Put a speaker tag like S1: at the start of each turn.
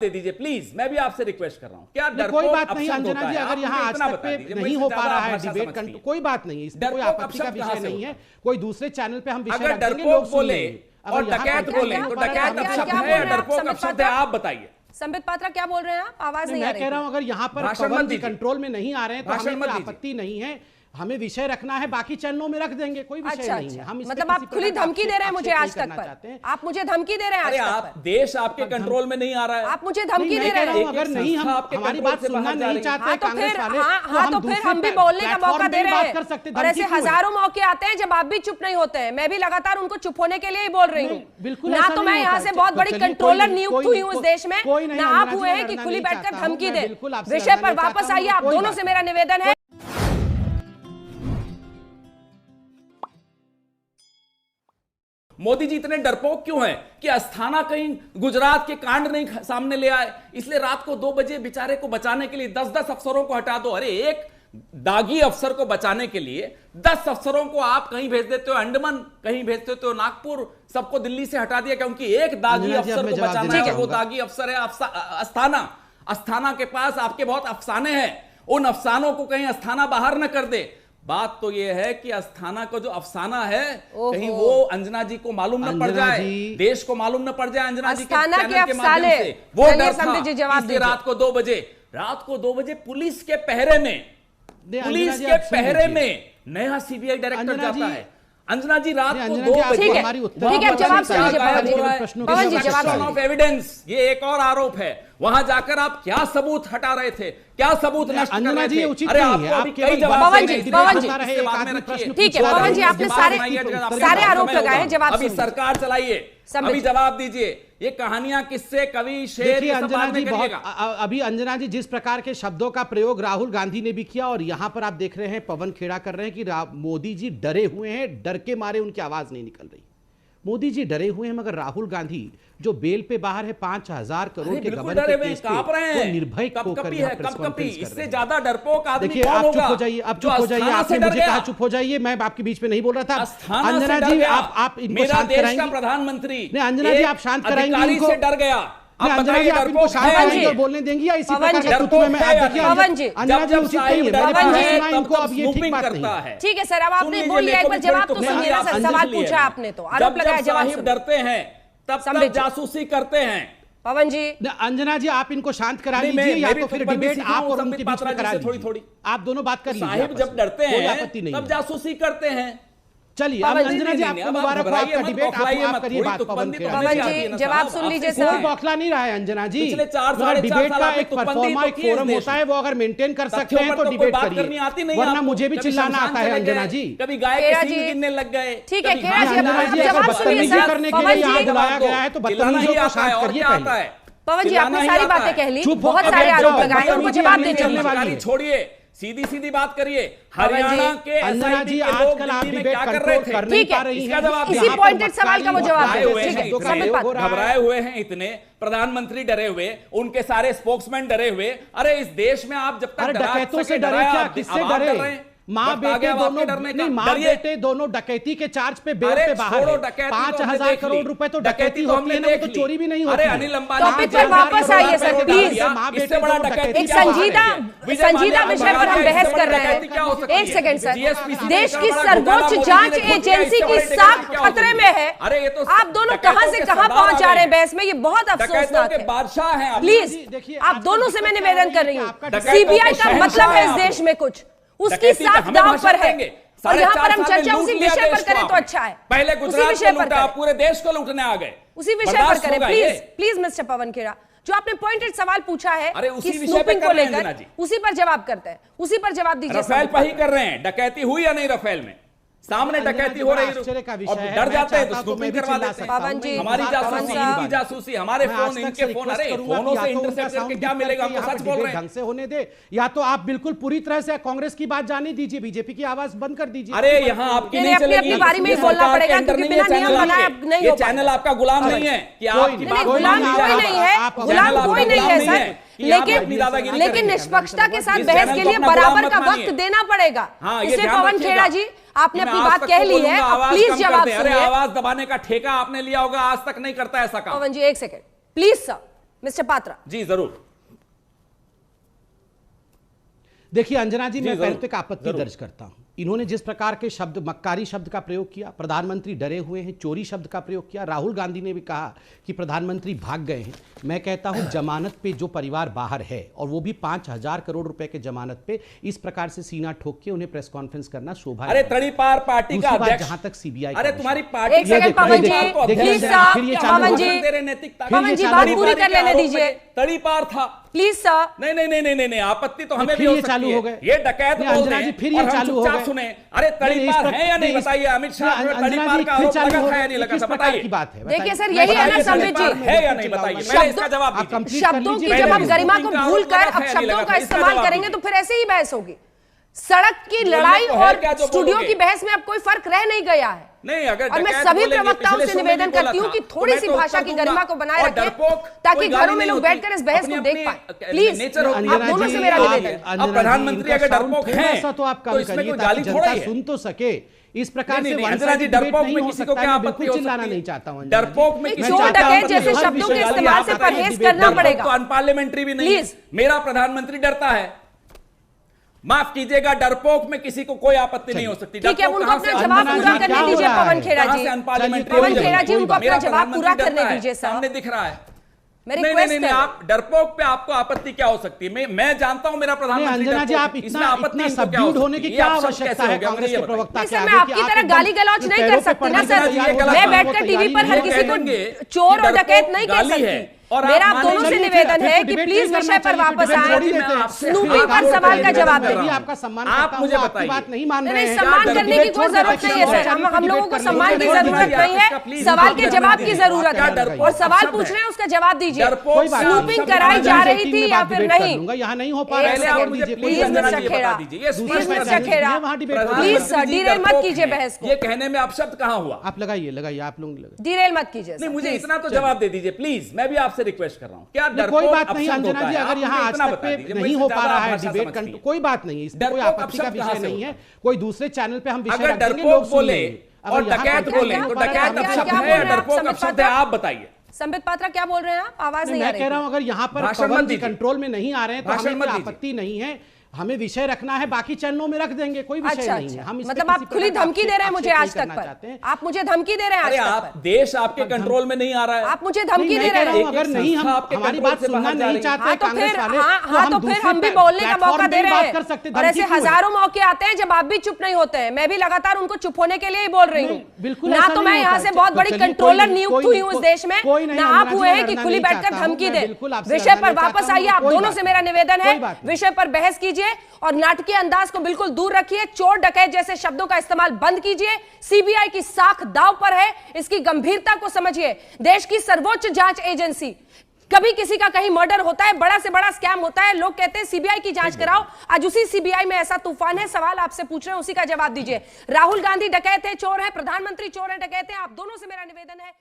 S1: दे दीजिए प्लीज, मैं भी आपसे रिक्वेस्ट कर रहा हूं। क्या
S2: कोई बात नहीं अंजना जी, अगर यहाँ आज तक पे नहीं हो पा रहा है डिबेट कंट्रोल, कोई बात नहीं, इसमें कोई आपत्ति का विषय नहीं है। कोई दूसरे चैनल पे हम विषय रख देंगे, लोग बोले
S1: और डकैत बोले तो डकैत अपशब्द है या डरपोक अपशब्द है, आप बताइए।
S3: संबित पात्रा क्या बोल रहे हैं आप? आवाज नहीं आ रही।
S2: मैं कह रहा हूं अगर यहाँ पर पवन जी कंट्रोल में नहीं आ रहे हैं तो हमें कोई आपत्ति नहीं है, हमें विषय रखना है, बाकी चैनलों में रख देंगे, कोई विषय नहीं है। हम
S3: मतलब आप खुली धमकी दे रहे हैं मुझे आज तक पर, आप मुझे धमकी दे रहे हैं आज तक पर।
S1: देश आपके कंट्रोल में नहीं आ रहा है,
S3: आप मुझे धमकी दे रहे हैं।
S2: अगर नहीं हम हमारी बात सुनना नहीं चाहते कांग्रेस वाले,
S3: हाँ तो फिर हम भी बोलने का मौका दे रहे हैं। और ऐसे हजारों मौके आते हैं जब आप भी चुप नहीं होते हैं। मैं भी लगातार उनको चुप होने के लिए ही बोल रही हूँ।
S2: बिल्कुल
S3: ना तो मैं यहाँ से बहुत बड़ी कंट्रोलर नियुक्त हुई हूँ इस देश में, ना आप हुए हैं कि खुली बैठकर धमकी दे। विषय पर वापस आइए, आप दोनों से मेरा निवेदन है।
S1: मोदी जी इतने डरपोक क्यों हैं कि अस्थाना कहीं गुजरात के कांड नहीं सामने ले आए, इसलिए रात को 2 बजे बेचारे को बचाने के लिए 10-10 अफसरों को हटा दो। अरे एक दागी अफसर को बचाने के लिए 10 अफसरों को आप कहीं भेज देते हो अंडमान, कहीं भेज देते हो नागपुर, सबको दिल्ली से हटा दिया क्योंकि एक दागी अफसर को बचाना है। वो दागी अफसर है अस्थाना। अस्थाना के पास आपके बहुत अफसाने हैं, उन अफसानों को कहीं अस्थाना बाहर न कर दे। बात तो यह है कि अस्थाना का जो अफसाना है कहीं वो अंजना जी को मालूम न पड़ जाए, देश को मालूम न पड़ जाए अंजना जी के चैनल के माध्यम से। वो डर था इसलिए रात को 2 बजे पुलिस के पहरे में नया सीबीआई डायरेक्टर जाता है। अंजना जी रात को 2 बजे,
S3: ठीक है जवाब सुनिए पवन जी, जवाब
S1: ऑफ एविडेंस, ये एक और आरोप है। वहां जाकर आप क्या सबूत हटा रहे थे, क्या सबूत नष्ट कर रहे थे?
S2: उचित
S1: अरे
S2: नहीं है,
S1: आपको
S2: आप
S1: अभी
S2: केवल
S1: कई जवाब
S3: पवन जी
S1: ठीक
S3: है पवन जी, आपने सारे आरोप लगाए, जवाब
S1: अभी सरकार चलाइए, अभी जवाब दीजिए। ये कहानियां किससे, कवि शेर,
S2: अंजना जी अभी अंजना जी जिस प्रकार के शब्दों का प्रयोग राहुल गांधी ने भी किया और यहां पर आप देख रहे हैं पवन खेड़ा कर रहे हैं कि मोदी जी डरे हुए हैं, डर के मारे उनकी आवाज नहीं निकल रही। मोदी जी डरे हुए हैं मगर राहुल गांधी जो बेल पे बाहर है 5000 करोड़ के गबन के केस पे वो निर्भय होकर यहाँ प्रेस कॉन्फ्रेंस कर रहे हैं।
S1: इससे ज्यादा डरपोक आदमी
S2: देखिए आप चुप हो जाइए, आप चुप हो जाइए, आपने मुझे कहा चुप हो जाइए, मैं आपके बीच में नहीं बोल रहा था। अंजना जी आप इनको शांत कराएंगे?
S1: प्रधानमंत्री
S2: नहीं अंजना जी आप शांत कराएंगे इनको?
S1: डर गया
S2: अंजना जी आप इनको शांत कराएंगे और बोलने देंगे या इसी प्रकार के कुतुब में आप देखिए अंजना जी उचित नहीं है, मैंने पूरा सुना इनको, अब ये ठीक बात नहीं है।
S3: ठीक है सर, अब आपने बोल लिया, एक बार जवाब तो सुनिए ना सर, सवाल पूछा आपने तो आरोप लगाया, जवाब
S1: डरते हैं तब जासूसी करते हैं।
S3: पवन जी
S2: अंजना जी आप इनको शांत करा लीजिए या तो फिर डिबेट आप और उनके बीच में करा लीजिए, थोड़ी आप दोनों बात कर लीजिए।
S1: साहिब जब डरते हैं तब जासूसी करते हैं।
S2: चलिए अब अंजना जी आपको मुबारक हो, आपका डिबेट आप करिए बात। पवन
S3: जी जवाब सुन लीजिए सर।
S2: कोई बौखला नहीं रहा है अंजना जी, डिबेट का एक परफॉर्मा एक फोरम होता है, वो अगर मेंटेन कर सकते हैं तो डिबेट करिए, वरना मुझे भी चिल्लाना आता है अंजना जी।
S1: कभी गाय के सींग गिनने लग गए।
S3: ठीक है
S2: अंजना जी अगर बदतमीजी करने के लिए यहाँ बुलाया गया है तो बदतमीजियों को शांत करिए पहले।
S3: पवन जी आपने सारी बातें कह ली, बहुत सारे आरोप लगाए, उनको जवाब दीजिए।
S1: छोड़िए, सीधी बात करिए। हरियाणा के
S2: अंजना जी आजकल आप डिबेट कंट्रोल कर नहीं पा रही हैं,
S3: इसी पॉइंटेड सवाल का वो जवाब है।
S1: घबराए हुए हैं इतने, प्रधानमंत्री डरे हुए, उनके सारे स्पोक्समैन डरे हुए। अरे इस देश में आप जब तक
S2: डकैतों से डरे क्या, किससे डरे? माँ बेटे दोनों नहीं, माँ बेटे दोनों डकैती के चार्ज पे बेल पे बाहर है। 5000 करोड़ रुपए तो डकैती होती है ना, वो तो चोरी भी नहीं होती।
S1: अरे अनिल अंबानी
S3: टॉपिक पर वापस आइए सर प्लीज।
S1: इससे बड़ा डकैती
S3: एक संजीदा विषय पर हम बहस कर रहे हैं। एक सेकंड सर, देश की सर्वोच्च जांच एजेंसी की साख खतरे में है। आप दोनों कहां से कहां पहुंच जा रहे हैं बहस में, ये बहुत अफसोसनाक है।
S1: बादशाह हैं
S3: प्लीज आप दोनों से मैं निवेदन कर रही हूँ, सीबीआई का मतलब है इस देश में कुछ, उसकी साथ दांव पर है और यहाँ पर हम चर्चा उसी विषय पर करें तो अच्छा है।
S1: पहले गुजरात को लूटा, पूरे देश को लूटने आ गए,
S3: उसी विषय पर करें प्लीज मिस्टर पवन खेड़ा। जो आपने पॉइंटेड सवाल पूछा है कि स्नूपिंग को लेकर, उसी पर जवाब करते हैं, उसी पर जवाब दीजिए।
S1: रफेल पर ही कर रहे हैं, डकैती हुई या नहीं रफेल में? सामने डकैती हो रही है और डर जाते हैं तो स्नूपिंग करवा देते हैं। हमारी जासूसी, इनकी जासूसी, हमारे फोन, इनके फोन, अरे फोनों से इंटरसेप्ट करके क्या मिलेगा? हमको सच बोल रहे हैं।
S2: ढंग से होने दे, या तो आप बिल्कुल पूरी तरह से कांग्रेस की बात जाने दीजिए, बीजेपी की आवाज बंद कर दीजिए।
S1: अरे यहाँ आपकी नहीं चलेगी,
S3: अपनी बारी में बोलना पड़ेगा क्योंकि बिना नियम बनाए नहीं
S1: ये चैनल आपका गुलाम नहीं है कि आपकी बात
S3: गुलाम कोई नहीं है, गुलाम कोई नहीं है सर, लेकिन निष्पक्षता के साथ बहस के लिए बराबर का वक्त देना पड़ेगा। इसलिए पवन खेड़ा जी आपने अपनी बात कह ली है, प्लीज जवाब सुनिए।
S1: आवाज दबाने का ठेका आपने लिया होगा, आज तक नहीं करता ऐसा काम।
S3: पवन जी एक second please sir, mister Patra.
S1: जी जरूर।
S2: देखिए अंजना जी, मैं पहले तो एक आपत्ति दर्ज करता हूं। इन्होंने जिस प्रकार के शब्द, मक्कारी शब्द का प्रयोग किया, प्रधानमंत्री डरे हुए हैं, चोरी शब्द का प्रयोग किया। राहुल गांधी ने भी कहा कि प्रधानमंत्री भाग गए हैं। मैं कहता हूं जमानत पे जो परिवार बाहर है, और वो भी 5,000 करोड़ रुपए के जमानत पे, इस प्रकार से सीना ठोक के उन्हें प्रेस कॉन्फ्रेंस करना शोभा।
S1: अरे तड़ीपार पार्टी का अध्यक्ष,
S2: जहां तक सीबीआई,
S1: अरे तुम्हारी पार्टी,
S3: एक second Pawan ji, please sir, Pawan ji बात पूरी कर लेने दीजिए।
S1: तड़ीपार था,
S3: प्लीज सर।
S1: नहीं, आपत्ति तो हमें भी हो सकती है। ये डकैत बोल रहे हैं
S2: फिर ये चालू हो गए।
S1: सुने, अरे तड़ीपार है या नहीं बताइए। अमित शाह तड़ीपार का आरोप लगा था या नहीं लगा था, बताइए।
S3: देखिए सर, यही है ना संबित जी,
S1: है या नहीं बताइए, पहले इसका जवाब दीजिए।
S3: शब्दों की जब हम गरिमा को भूल कर अब शब्दों का इस्तेमाल करेंगे तो फिर ऐसे ही बहस होगी। सड़क की लड़ाई और स्टूडियो की बहस में अब कोई फर्क रह नहीं गया है।
S1: नहीं, अगर
S3: और मैं सभी प्रवक्ताओं से निवेदन करती हूँ कि थोड़ी सी भाषा की गरिमा को बनाए रखें, ताकि घरों में लोग बैठकर इस बहस को देख पाए। प्लीज, आप दोनों से मेरा निवेदन है।
S1: अब प्रधानमंत्री अगर डरपोक हैं
S2: ऐसा तो आप कम करिए ताकि जनता सुन तो सके। इस प्रकार से
S1: अंजना जी, डरपोक में किसी को क्या आपत्ति हो
S2: चिल्लाना नहीं चाहता हूं।
S1: डरपोक में
S3: चोर डकैत जैसे शब्दों के इस्तेमाल से परहेज करना पड़ेगा।
S1: तो अनपार्लियामेंट्री भी नहीं। मेरा प्रधानमंत्री डरता है, माफ कीजिएगा, डरपोक में किसी को कोई आपत्ति नहीं हो सकती।
S3: ठीक है, उनको अपना जवाब पूरा करने दीजिए पवन खेड़ा जी। पवन खेड़ा जी, उनको अपना जवाब पूरा करने दीजिए।
S1: सामने दिख रहा है।
S3: नहीं,
S1: आप डरपोक पे आपको आपत्ति क्या हो सकती है? मैं जानता हूं मेरा प्रधानमंत्री।
S2: अंजना जी, आप इतना सबड्यूड होने की क्या आवश्यकता है कांग्रेस के प्रवक्ता के आगे?
S3: मैं आपकी तरह गाली गलौज नहीं कर सकती ना सर। मैं बैठकर टीवी पर हर किसी को चोर और डकैत नहीं कह सकती। और मेरा आप दोनों से निवेदन है कि प्लीज विषय पर वापस आए, स्नूपिंग पर सवाल का जवाब दें।
S2: आपका सम्मान,
S1: आप मुझे बताइए,
S2: बात नहीं मान रहे हैं।
S3: सम्मान करने की कोई जरूरत नहीं है सर। हम लोगों को सम्मान की जरूरत नहीं है, सवाल के जवाब की जरूरत है। और सवाल पूछ रहे हैं, उसका जवाब दीजिए। स्नूपिंग कराई जा रही थी या फिर नहीं?
S2: यहाँ नहीं हो पा रहा है।
S3: Please mister Khera, please sir, derail मत कीजिए बहस को।
S1: ये कहने में अपशब्द कहां हुआ?
S2: आप लगाइए, आप लोग
S3: डीरेल मत कीजिए।
S1: नहीं, मुझे इतना तो जवाब दे दीजिए प्लीज। मैं भी आपसे रिक्वेस्ट कर रहा हूं। क्या
S2: कोई बात नहीं अंजना जी, अगर यहाँ आज तक पे नहीं हो पा रहा है डिबेट, कोई बात नहीं, इसमें कोई आपत्ति का विषय नहीं है। कोई दूसरे चैनल पे हम विषय
S1: अगर डरपोक बोले और डकैत बोले तो डकैत अपशब्द है या डरपोक अपशब्द है? आप बताइए।
S3: संबित पात्रा, क्या बोल रहे हैं आप? आवाज नहीं आ रही।
S2: मैं कह रहा हूं अगर यहाँ पर पवन जी कंट्रोल में नहीं आ रहे हैं तो हमें आपत्ति नहीं है। हमें विषय रखना है, बाकी चैनलों में रख देंगे, कोई विषय नहीं है। हम
S3: मतलब आप खुली धमकी दे रहे हैं मुझे आज तक पर? आप मुझे धमकी दे रहे हैं आज तक पर?
S1: देश आपके कंट्रोल में नहीं आ रहा है,
S3: आप मुझे धमकी दे रहे हैं।
S2: अगर नहीं हम हमारी बात सुनना नहीं चाहते कांग्रेस वाले,
S3: तो फिर हम भी बोलने का मौका दे रहे हैं। और ऐसे हजारों मौके आते हैं जब आप भी चुप नहीं होते हैं। मैं भी लगातार उनको चुप होने के लिए ही बोल रही हूँ।
S2: बिल्कुल
S3: ना तो मैं यहाँ से बहुत बड़ी कंट्रोलर नियुक्त हुई हूँ इस देश में, ना आप हुए हैं कि खुली बैठकर धमकी दे। विषय पर वापस आइए। आप दोनों से मेरा निवेदन है, विषय पर बहस कीजिए और नाटकीय अंदाज को बिल्कुल दूर रखिए। चोर डकैत जैसे शब्दों का इस्तेमाल बंद कीजिए। सीबीआई की साख दांव पर है, इसकी गंभीरता को समझिए। देश की सर्वोच्च जांच एजेंसी, कभी किसी का कहीं मर्डर होता है, बड़ा से बड़ा स्कैम होता है, लोग कहते हैं सीबीआई की जांच कराओ। आज उसी सीबीआई में ऐसा तूफान है। सवाल आपसे पूछ रहे हैं, उसी का जवाब दीजिए। राहुल गांधी डकैत है, चोर है, प्रधानमंत्री चोर है, डकैत है। आप दोनों से मेरा निवेदन है।